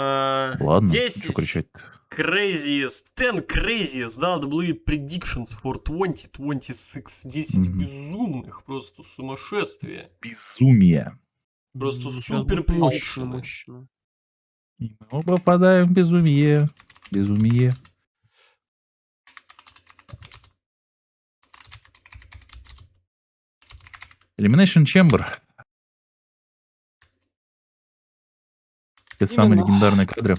Ладно, что 10 кричать? craziest, 10 craziest WWE predictions for 2026. 10 безумных, просто сумасшествия. Безумие. Просто Сейчас супер будет мощно, предикшены. мощно. И мы попадаем в безумие. Безумие. Elimination Chamber. Те самые легендарные кадры.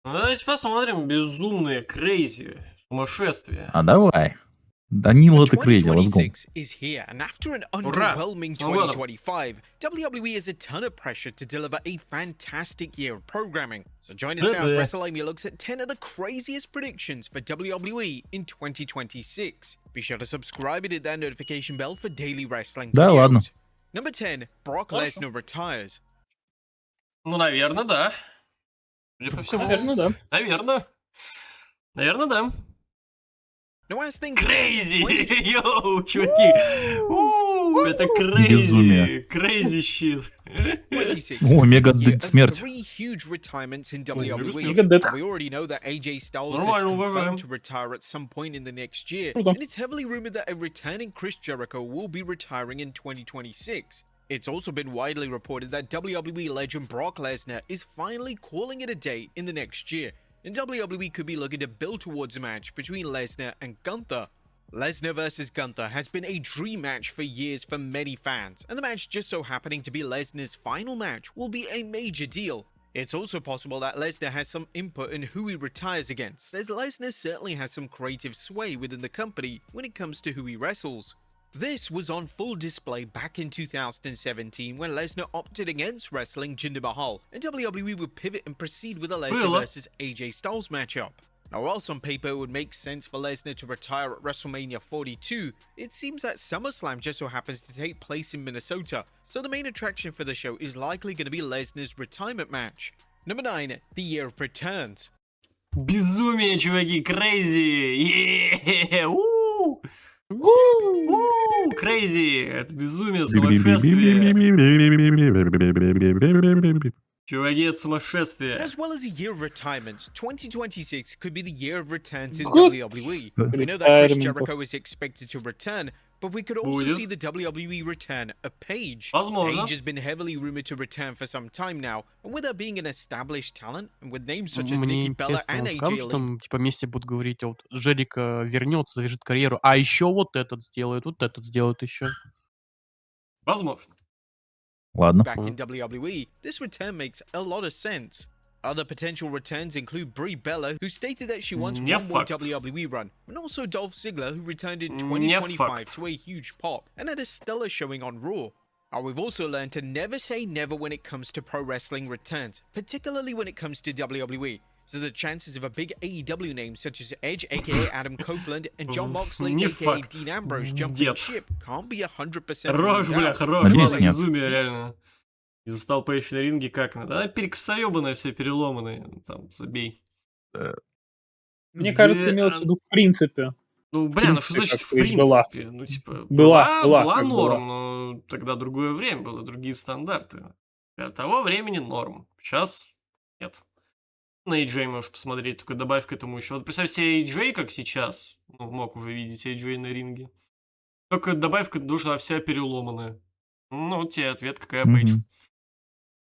Ну, давайте посмотрим. Безумные, crazy, сумасшествие. А давай. Данила, ты crazy, let's go. 2026 is here, and after an Ура! underwhelming С Новым годом! 2025, WWE has a ton of pressure to deliver a fantastic year of programming. So join us now as Wrestlelamia looks at 10 of the craziest predictions for WWE in 2026. Be sure to subscribe and hit that notification bell for daily wrestling Да videos. ладно. Number 10, Brock Lesnar retires. Ну, наверное, да. Судя по всему. Наверное, да. Наверное. Наверное, да. Now as things Crazy! Йоу, чуваки! Это Безумие. crazy! Crazy shit. 26 О, Мега is the year of смерть. 3 huge retirements in Мега WWE. смерть. We already know that AJ Styles is Нормально, confirmed уважаем. to retire at some point in the next year, Круто. and it's heavily rumored that a returning Chris Jericho will be retiring in 2026. It's also been widely reported that WWE legend Brock Lesnar is finally calling it a day in the next year, and WWE could be looking to build towards a match between Lesnar and Gunther. Lesnar vs Gunther has been a dream match for years for many fans, and the match just so happening to be Lesnar's final match will be a major deal. It's also possible that Lesnar has some input in who he retires against, as Lesnar certainly has some creative sway within the company when it comes to who he wrestles. This was on full display back in 2017 when Lesnar opted against wrestling Jinder Mahal, and WWE would pivot and proceed with a Lesnar vs AJ Styles matchup. Now, whilst on paper it would make sense for Lesnar to retire at WrestleMania 42, it seems that SummerSlam just so happens to take place in Minnesota, so the main attraction for the show is likely going to be Lesnar's retirement match. Number 9, the Year of Returns. Безумие, чуваки, crazy! Yeah! Crazy! Это безумие, сумасшествие. Чуваки, это сумасшествие. As well as a year of retirements, 2026 could be the year of returns in WWE. We know that Chris Jericho is expected to return, but we could also see the WWE return of Paige. Возможно. Paige has been heavily rumored to return for some time now, and with her being an established talent, and with names such as Мне Nikki Bella интересно, and он скажет, AJ что Lee, там, типа, вместе будут говорить, а вот Джерика вернется, завершит карьеру, а еще вот этот сделает еще. Возможно. Ладно. back in WWE, this return makes a lot of sense. Other potential returns include Brie Bella, who stated that she wants Не one more факт. WWE run, and also Dolph Ziggler, who returned in Не 2025 факт. to a huge pop and had a stellar showing on Raw. We've also learned to never say never when it comes to pro wrestling returns, particularly when it comes to WWE. So the chances of a big AEW name such as Edge, aka Adam Copeland, and John Moxley, Не aka факт. Dean Ambrose, jumping Нет. ship can't be 100% Хорош, ruled бля, out. хорош. Надеюсь, Ладно, нет. безумие, реально. И застал Пейдж на ринге, как надо. Она перекосоебанная, вся переломанная. Там, забей. Мне кажется, Где имелось в она- виду в принципе. Ну, бля, ну что принципе, значит как в Пейдж была. принципе? Ну, типа, Была, была как норм, но тогда другое время было, другие стандарты. Для того времени норм. Сейчас нет. На AJ можешь посмотреть, только добавь к этому еще. Вот представь себе AJ, как сейчас. Ну, мог уже видеть AJ на ринге. Только добавь к этому, что она вся переломанная. Ну, вот тебе ответ, какая Пейдж. Мгм.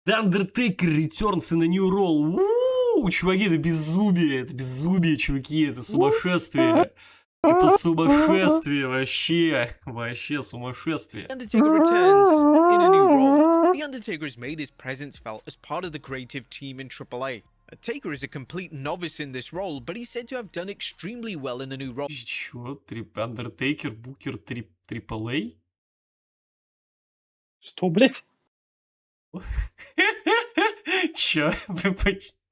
The Undertaker returns in a new role. У-у-у, чуваки, это безумие, чуваки, это сумасшествие. Это сумасшествие, вообще сумасшествие. Undertaker returns in a new role. The Undertaker has made his presence felt as part of the creative team in AAA. Taker is a complete novice in this role, but he's said to have done extremely well in the new role. Чё? Undertaker, Букер, AAA? Что, блядь? Чё?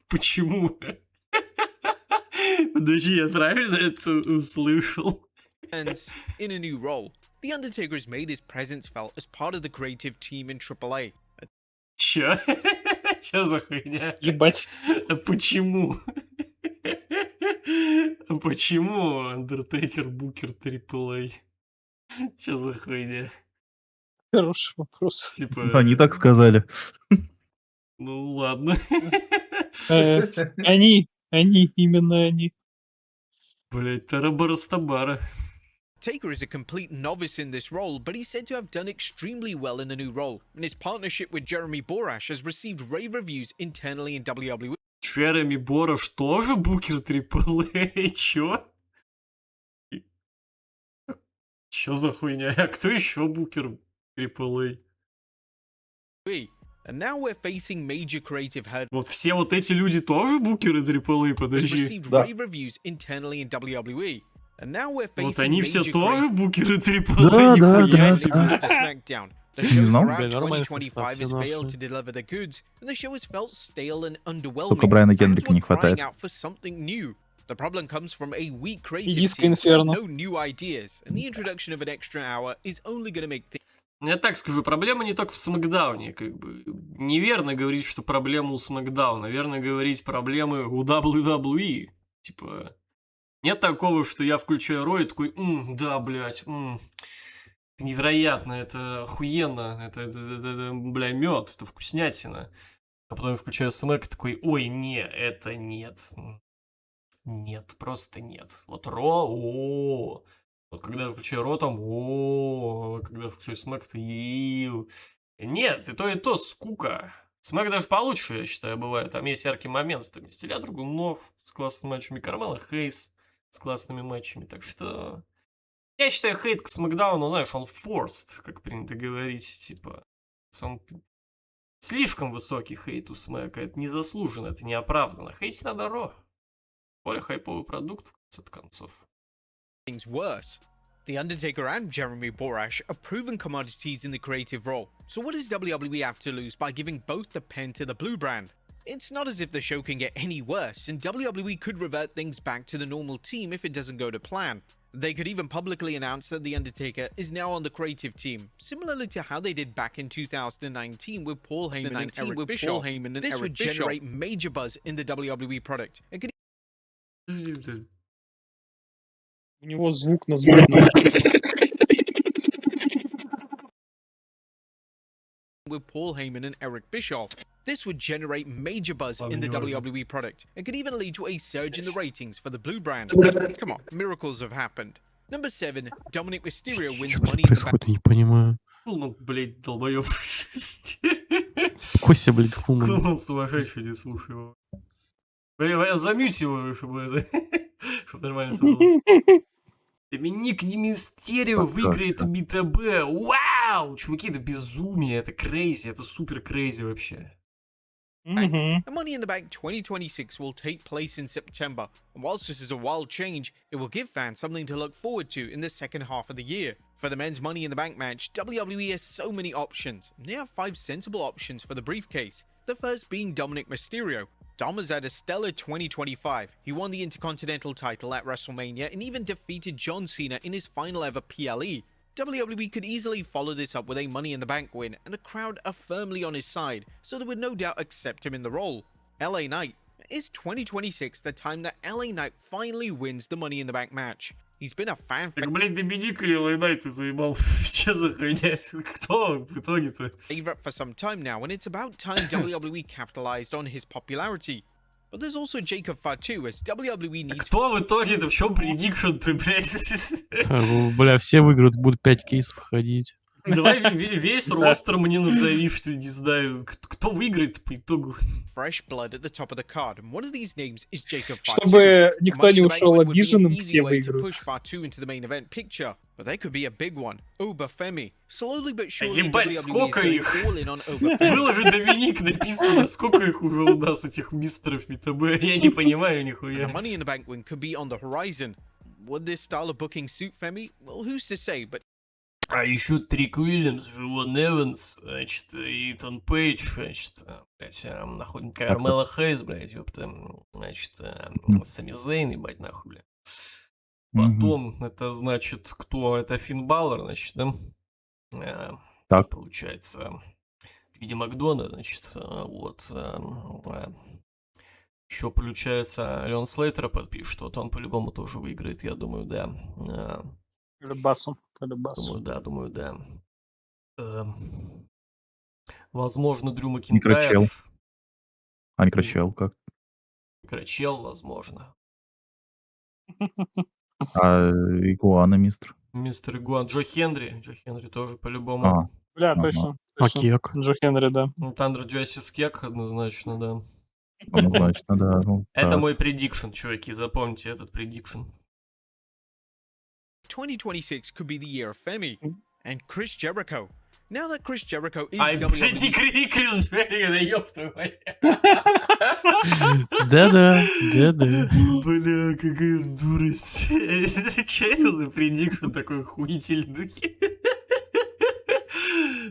Почему? Подожди, я правильно это услышал? And in a new role, The Undertaker has made his presence felt as part of the creative team in AAA. Чё? Чё за хуйня? Ебать. А почему? А почему Undertaker, Букер, AAA? Чё за хуйня? Хороший вопрос. Типа... Они так сказали. Ну ладно. Они, именно они. Блять, Тарабарастабара. Taker is a complete novice in this role, but he's said to have done extremely well in the new role, and his partnership with Jeremy Borash has received rave reviews internally in WWE. Джереми Борош тоже букер AAA? Чё? Чё за хуйня? А кто еще букер AAA? And now we're facing major creative hurdles. Вот все вот эти люди тоже букеры AAA, Has подожди. received rave reviews internally in WWE. And now we're Вот facing они все major тоже creative букеры Да, AAA, да, нихуя да, себе. да. to SmackDown. The Не show знал. throughout Бля, нормальный состав 2025 все has failed наши. to deliver the goods, and the show has felt stale and underwhelming. Только Брайана Fans Генрика were не хватает. crying out for something new. The problem comes from a weak И creative Диско team with Инферно. no new ideas, and the introduction of an extra hour is only going to make things Я так скажу, проблема не только в Смакдауне, как бы. Неверно говорить, что проблема у Смакдауна. Верно говорить проблемы у WWE. Типа, нет такого, что я включаю Ро и такой, да, блядь, это невероятно, это охуенно, это, бля, мед, это вкуснятина. А потом я включаю Смэк и такой, ой, не, это нет. Нет, просто нет. Вот Ро, о. Вот когда я включаю Ро, там, о, когда я включаю Смэк, то нет, и то скука. Смэк даже получше, я считаю, бывает. Там есть яркий момент. Там есть Илья Драгунов с классными матчами, Кармела Хейс с классными матчами. Так что я считаю, хейт к Смэкдауну, знаешь, он forced, как принято говорить. Типа, он слишком высокий хейт у Смэка. Это незаслуженно, это неоправданно. Хейтить надо Ро. Более хайповый продукт, в конце концов. worse. The Undertaker and Jeremy Borash are proven commodities in the creative role, so what does WWE have to lose by giving both the pen to the blue brand? It's not as if the show can get any worse, and WWE could revert things back to the normal team if it doesn't go to plan. They could even publicly announce that The Undertaker is now on the creative team, similarly to how they did back in 2019 with Paul Heyman and Eric Bischoff. This would generate major buzz in the WWE product. It could У него звук на сборном. with Paul Heyman and Eric Bischoff. This would generate major buzz in the WWE product and could even lead to a surge in the ratings for the blue brand. Come on, miracles have happened. Number 7, Dominic Mysterio wins Money in the Bank. Происходит, я не понимаю. Ну, блядь, долбоёб. Костя, блядь, Кулман. Кулман сумасшедший, не слушай его. Бля, замьють его, чтобы нормально все было. Доминик Мистерио выиграет МТБ. Вау! Чуваки, это безумие, это крейзи, это супер крейзи вообще. Мгм. The Money in the Bank 2026 will take place in September, and whilst this is a wild change, it will give fans something to look forward to in the second half of the year. For the men's Money in the Bank match, WWE has so many options. They have 5 sensible options for the briefcase, the first being Dominic Mysterio. Dom has had a stellar 2025. He won the Intercontinental title at WrestleMania and even defeated John Cena in his final ever PLE. WWE could easily follow this up with a Money in the Bank win, and the crowd are firmly on his side, so they would no doubt accept him in the role. LA Knight. Is 2026 the time that LA Knight finally wins the Money in the Bank match? He's been a fan Так, блядь, Доминик или Лайнай ты заебал? Че за хуйня? Кто в итоге-то? favorite for some time now, and it's about time WWE capitalized on his popularity. But there's also Jacob Fatu, as WWE needs Кто в итоге-то? В чем предикшн ты, блядь? Бля, все выиграют, будут 5 кейсов ходить. Давай весь ростер мне назови, что не знаю. Кто выиграет по итогу? fresh blood at the top of the card, and one of these names is Jacob Fatu. Чтобы никто Money не in the Bank ушел win would be an обиженным, easy все way to выиграют. push Fatu into the main event picture, but there could be a big one. Obafemi. Slowly but surely, Ебать, WWE is сколько going их? all in on Obafemi. Выложи Доминик написано. Сколько их уже у нас, этих мистеров МТБ? Я не понимаю The нихуя. Money in the Bank win could be on the horizon. Would this style of booking suit Femi? Well, who's to say, but А еще Трик Уильямс, Живон Эванс, значит, Итан Пейдж, значит, блядь, нахуй, Кармела Хейс, блядь, ёпта, значит, Сами Зейн, ебать, нахуй, блядь. Потом, это значит, кто? Это Финн Баллар, значит, да? Так. Получается, Види Макдона, значит, вот. Еще, получается, Леон Слейтера подпишет, вот он по-любому тоже выиграет, я думаю, да. Любасу. Любасу. Думаю, да. Возможно, Дрю Микрочел. Макинтайр. А Микрочел как? Микрочел, возможно. А Игуана мистер? Мистер Игуан. Джо Хенри. Джо Хенри тоже А, по-любому. Бля, ага. точно, А точно. Кек? Джо Хенри, да. Тандер Джессис Кек однозначно, да. Однозначно, да. Ну, Это так. мой предикшн, чуваки, запомните этот предикшн. 2026 could be the year of Femi and Chris Jericho. Now that Chris Jericho is Ай, WWE предикри Крис Джерри, да ёб твою мать. Да-да, да-да. Бля, какая дурость. Че это за предикшн такой охуительный?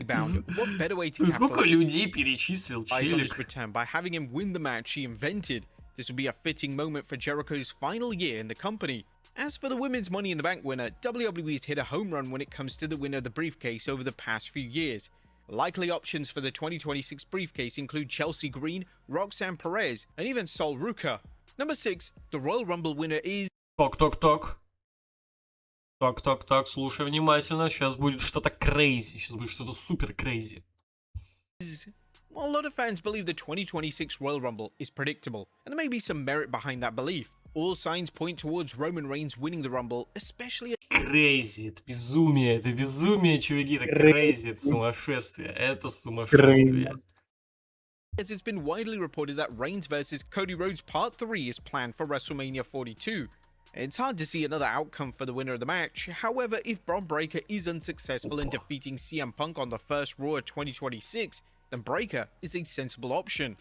bound, what better way to Ты сколько capitalize людей перечислил, on his челик? return by having him win the match he invented? This would be a fitting moment for Jericho's final year in the company. As for the women's Money in the Bank winner, WWE's hit a home run when it comes to the winner of the briefcase over the past few years. Likely options for the 2026 briefcase include Chelsea Green, Roxanne Perez, and even Sol Ruka. Number 6, the Royal Rumble winner is... Ток-ток-ток. Так, слушай внимательно. Сейчас будет что-то крейзи. Сейчас будет что-то супер крейзи. Well, a lot of fans believe the 2026 Royal Rumble is predictable, and there may be some merit behind that belief. All signs point towards Roman Reigns winning the Rumble, especially Крейзи. Это безумие, чуваки. Это крейзи. Это сумасшествие. Это сумасшествие. as it's been widely reported that Reigns vs. Cody Rhodes Part 3 is planned for WrestleMania 42. It's hard to see another outcome for the winner of the match. However, if Bron Breakker is unsuccessful in defeating CM Punk on the first Raw of 2026, then Breakker is a sensible option.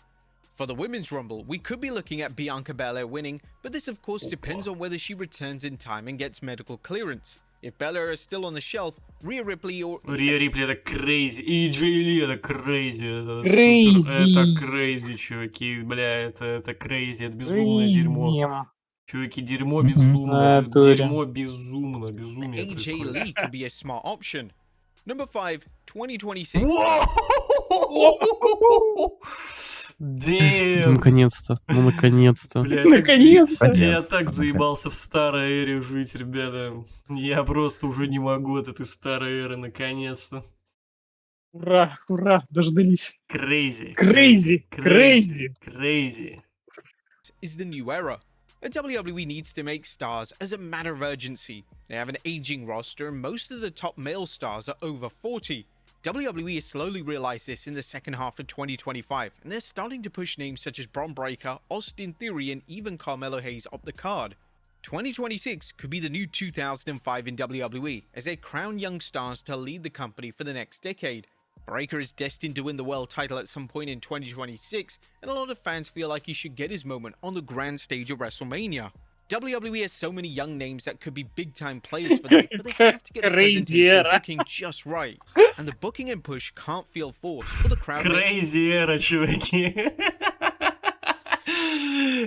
For the Women's Rumble, we could be looking at Bianca Belair winning, but this of course depends on whether she returns in time and gets medical clearance. If Belair is still on the shelf, Rhea Ripley or... Рия Рипли это крейзи. И Джей Ли это крейзи. Это Крейзи. супер. Это крейзи, чуваки. Бля, это крейзи. Это безумное дерьмо. Чуваки, дерьмо безумно. Дерьмо безумно. Безумие AJ происходит. Lee could be a smart option. Number 5, 2026. Damn. Наконец-то, ну наконец-то. Бля, Наконец-то. я так заебался в старой эре жить, ребята. Я просто уже не могу от этой старой эры, наконец-то. Ура, ура, дождались. Крейзи. Крейзи, крейзи. Крейзи. Is the new era. The WWE needs to make stars as a matter of urgency. They have an aging roster and most of the top male stars are over 40. WWE has slowly realized this in the second half of 2025, and they're starting to push names such as Bron Breakker, Austin Theory, and even Carmelo Hayes up the card. 2026 could be the new 2005 in WWE, as they crown young stars to lead the company for the next decade. Breakker is destined to win the world title at some point in 2026, and a lot of fans feel like he should get his moment on the grand stage of WrestleMania. WWE has so many young names that could be big-time players for them, but they have to get the presentation and booking just right. And the booking and push can't feel forced, or the crowd... Крейзи эра, чуваки.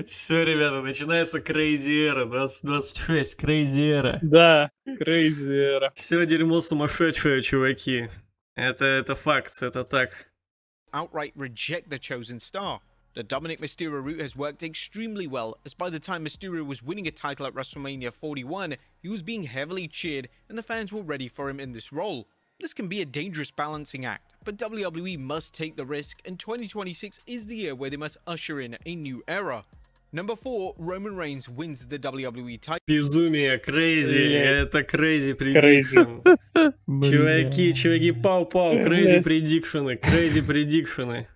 Все, ребята, начинается крейзи эра. 2026, крейзи эра. Да, крейзи эра. Все дерьмо сумасшедшее, чуваки. Это факт, это так. outright reject the chosen star. The Dominic Mysterio route has worked extremely well, as by the time Mysterio was winning a title at WrestleMania 41, he was being heavily cheered and the fans were ready for him in this role. This can be a dangerous balancing act, but WWE must take the risk, and 2026 is the year where they must usher in a new era. Number 4, Roman Reigns wins the WWE title. Безумие, крейзи, Блядь. это крейзи предикшн. Бля. Чуваки, пау-пау, крейзи предикшены. Крейзи.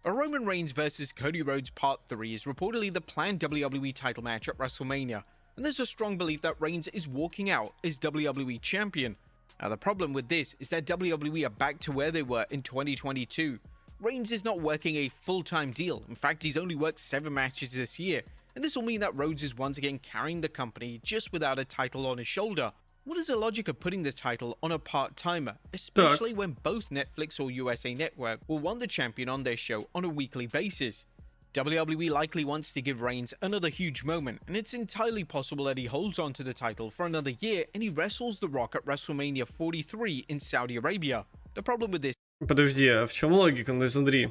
A Roman Reigns vs. Cody Rhodes Part 3 is reportedly the planned WWE title match at WrestleMania, and there's a strong belief that Reigns is walking out as WWE champion. Now the problem with this is that WWE are back to where they were in 2022. Reigns is not working a full-time deal. In fact, he's only worked 7 matches this year, and this will mean that Rhodes is once again carrying the company just without a title on his shoulder. What is the logic of putting the title on a part-timer, especially when both Netflix or USA Network will want the champion on their show on a weekly basis? WWE likely wants to give Reigns another huge moment, and it's entirely possible that he holds on to the title for another year and he wrestles The Rock at WrestleMania 43 in Saudi Arabia. The problem with this... Подожди, а в чем логика? Ну, смотри,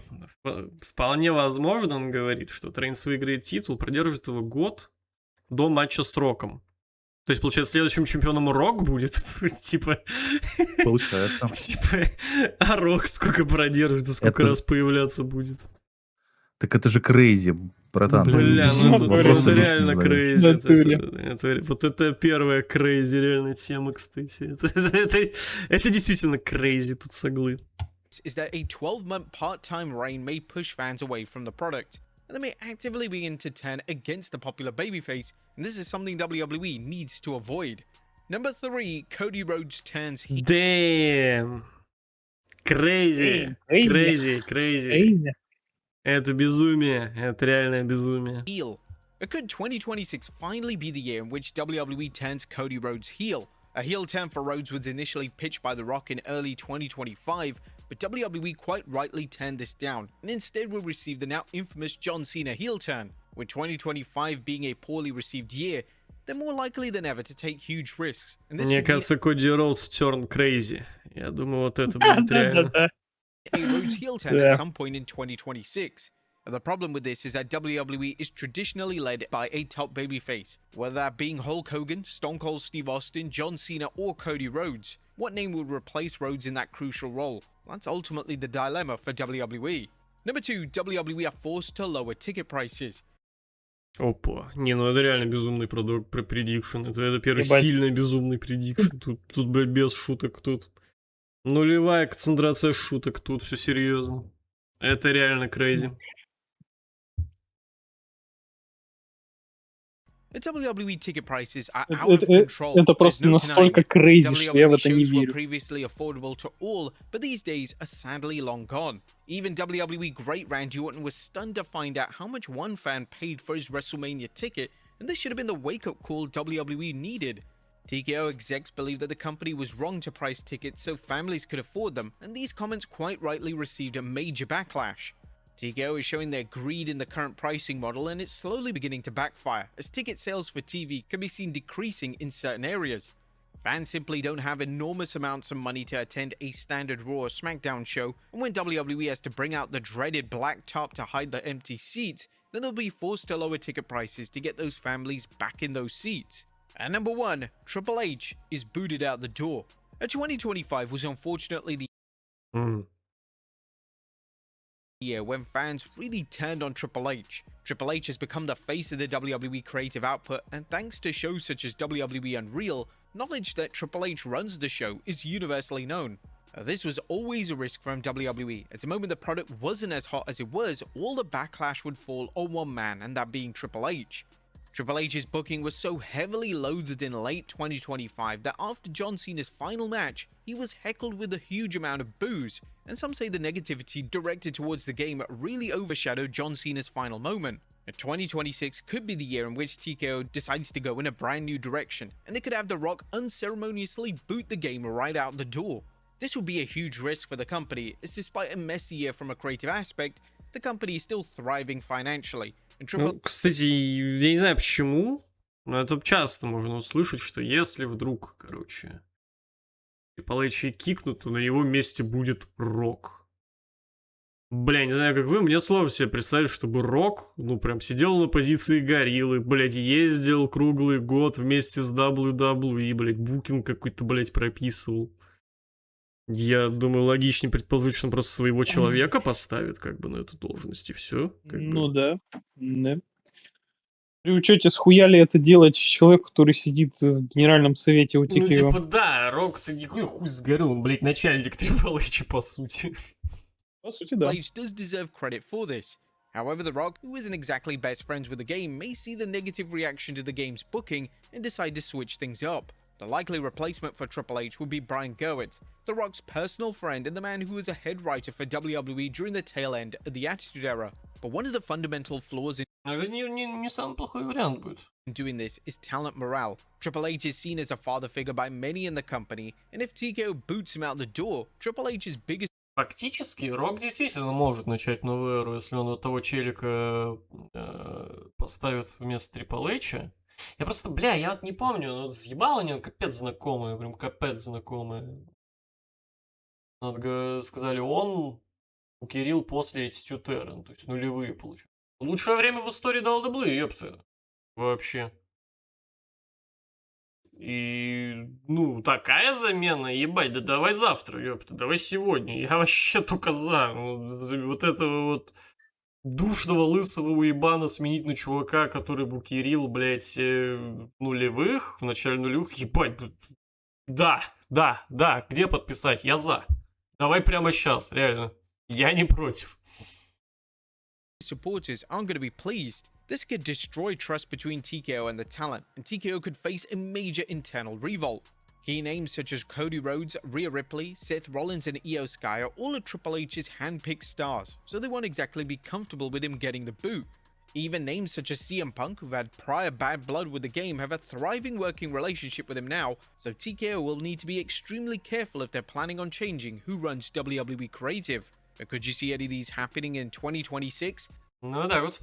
вполне возможно, он говорит, что Рейнс выиграет титул, продержит его год до матча с Роком. То есть, получается, следующим чемпионом Рок будет? Типа... Получается. Типа, а Рок сколько продержится, сколько Это- раз появляться будет? Так это же крейзи, братан. Бля, Ты ну безумно, это вопросы просто реально не задаешь. крейзи. Натуре. Вот это первая крейзи реальная тема, кстати. Это действительно крейзи, тут соглы. Is that a 12-month part-time reign may push fans away from the product, and they may actively begin to turn against the popular babyface, and this is something WWE needs to avoid. Number 3, Cody Rhodes turns heel. Damn. Крейзи. Crazy. Крейзи, крейзи. Crazy. Это безумие. Это реальное безумие. But could 2026 finally be the year in which WWE turns Cody Rhodes heel? A heel turn for Rhodes was initially pitched by The Rock in early 2025, but WWE quite rightly turned this down, and instead will receive the now infamous John Cena heel turn. With 2025 being a poorly received year, they're more likely than ever to take huge risks. And this Мне could be кажется, Коди Роудс turn crazy. Я думаю, вот это будет реально. Да-да-да. a Rhodes heel turn Yeah. at some point in 2026. And the problem with this is that WWE is traditionally led by a top babyface, whether that being Hulk Hogan, Stone Cold Steve Austin, John Cena, or Cody Rhodes. What name would replace Rhodes in that crucial role? That's ultimately the dilemma for WWE. Number 2, WWE are forced to lower ticket prices. Опа. Не, ну это реально безумный предикшн. Это первый Ебать. сильно безумный предикшн. Тут, блядь, без шуток. Тут нулевая концентрация шуток. Тут все серьезно. Это реально крейзи. The WWE ticket prices are out of control. Это There's просто no denying настолько it. crazy, что я в WWE это не shows were верю. previously affordable to all, but these days are sadly long gone. Even WWE great Randy Orton was stunned to find out how much one fan paid for his WrestleMania ticket, and this should have been the wake-up call WWE needed. TKO execs believe that the company was wrong to price tickets so families could afford them, and these comments quite rightly received a major backlash. TKO is showing their greed in the current pricing model, and it's slowly beginning to backfire, as ticket sales for TV can be seen decreasing in certain areas. Fans simply don't have enormous amounts of money to attend a standard Raw or SmackDown show, and when WWE has to bring out the dreaded black top to hide the empty seats, then they'll be forced to lower ticket prices to get those families back in those seats. And number 1, Triple H is booted out the door. 2025 was unfortunately the year when fans really turned on Triple H. Triple H has become the face of the WWE creative output, and thanks to shows such as WWE Unreal, knowledge that Triple H runs the show is universally known. This was always a risk from WWE, as the moment the product wasn't as hot as it was, all the backlash would fall on one man, and that being Triple H. Triple H's booking was so heavily loathed in late 2025 that after John Cena's final match, he was heckled with a huge amount of boos, and some say the negativity directed towards the game really overshadowed John Cena's final moment. 2026 could be the year in which TKO decides to go in a brand new direction, and they could have The Rock unceremoniously boot the game right out the door. This would be a huge risk for the company, as despite a messy year from a creative aspect, the company is still thriving financially. And Triple Ну, кстати, я не знаю почему, но это часто можно услышать, что если вдруг, короче, Triple H кикнут, то на его месте будет Рок. Бля, не знаю, как вы, мне сложно себе представить, чтобы Рок, ну, прям сидел на позиции гориллы, блядь, ездил круглый год вместе с WWE, блядь, букинг какой-то, блядь, прописывал. Я думаю, логичнее предположить, что он просто своего человека поставит, как бы, на эту должность, и все. Ну да. Да. При учете, схуяли это делать человек, который сидит в генеральном совете у Ну, TKO. типа, да, Рок-то никакой хуй сгорел, он, блядь, начальник Triple H, по сути. По сути, да. H does deserve credit for this. However, The Rock, who isn't exactly best friends with the game, may see the negative reaction to the game's booking and decide to switch things up. The likely replacement for Triple H would be Brian Gewirtz, The Rock's personal friend and the man who was a head writer for WWE during the tail end of the Attitude Era. But one of the fundamental flaws Это не самый плохой вариант будет. in doing this is talent morale. Triple H is seen as a father figure by many in the company, and if TKO boots him out the door, Triple H's biggest Фактически, Рок действительно может начать новую эру, если он вот того челика поставит вместо Triple H. Я просто, бля, я вот не помню, но съебал у него капец знакомые, прям капец знакомые. Надо сказали, он у Кирилл после Attitude Era, то есть нулевые получают. Лучшее время в истории WWE, ёпта. Вообще. И, ну, такая замена, ебать, да давай завтра, ёпта, давай сегодня. Я вообще только за. Ну, вот этого вот душного лысого уебана сменить на чувака, который букерил, блядь, в нулевых, в начале нулевых, ебать. Да, где подписать? Я за. Давай прямо сейчас, реально. Я не против. Supporters aren't going to be pleased. This could destroy trust between TKO and the talent, and TKO could face a major internal revolt. Key names such as Cody Rhodes, Rhea Ripley, Seth Rollins, and Io Sky are all of Triple H's hand-picked stars, so they won't exactly be comfortable with him getting the boot. Even names such as CM Punk, who've had prior bad blood with the game, have a thriving working relationship with him now, so TKO will need to be extremely careful if they're planning on changing who runs WWE Creative. But could you see any of these happening in 2026? Ну да, вот.